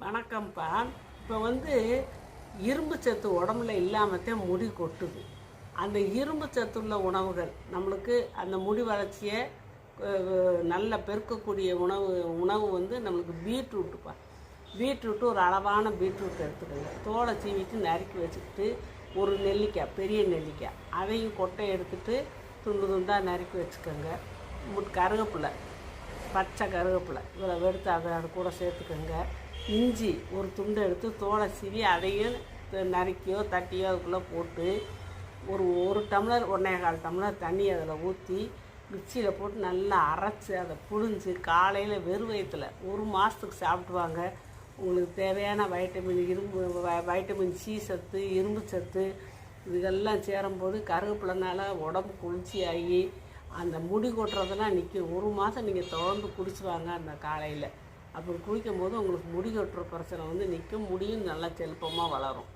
வணக்கம்ப்பா. இப்போ இரும்பு சத்து உடம்புல இல்லாமத்தான் முடி கொட்டுது. அந்த இரும்பு சத்துள்ள உணவுகள் நம்மளுக்கு அந்த முடி வளர்ச்சியை நல்ல பெருக்கக்கூடிய உணவு உணவு நம்மளுக்கு பீட்ரூட்டுப்பா. பீட்ரூட்டு ஒரு அளவான பீட்ரூட் எடுத்துக்கோங்க. தோலை சீவிட்டு நறுக்கி வச்சுக்கிட்டு ஒரு நெல்லிக்காய், பெரிய நெல்லிக்காய், அதையும் கொட்டை எடுத்துகிட்டு துண்டு துண்டாக நறுக்கி வச்சுக்கோங்க. கருவேப்பிலை, பச்சை கருவேப்பிலை இவ்வளோ எடுத்து அதை கூட சேர்த்துக்கோங்க. இஞ்சி ஒரு துண்டை எடுத்து தோலை சீவி அதையும் நறுக்கியோ தட்டியோ அதுக்குள்ளே போட்டு ஒரு டம்ளர் 1.25 டம்ளர் தண்ணி அதில் ஊற்றி மிக்சியில் போட்டு நல்லா அரைச்சி அதை புழிஞ்சு காலையில் வெறும் வயிற்றில் 1 மாதத்துக்கு சாப்பிடுவாங்க. உங்களுக்கு தேவையான வைட்டமின் சி சத்து, இரும்பு சத்து இதெல்லாம் சேரும்போது கருவேப்பிலைனால உடம்பு குளிர்ச்சியாகி அந்த முடி கொட்டுறதெல்லாம் நிற்கும். 1 மாதம் நீங்கள் தொடர்ந்து குடிச்சுவாங்க. அந்த காலையில் அப்படி குளிக்கும் போது உங்களுக்கு முடி கொட்டுற பிரச்சனை நிற்கும். முடியும் நல்லா செல்பமாக வளரும்.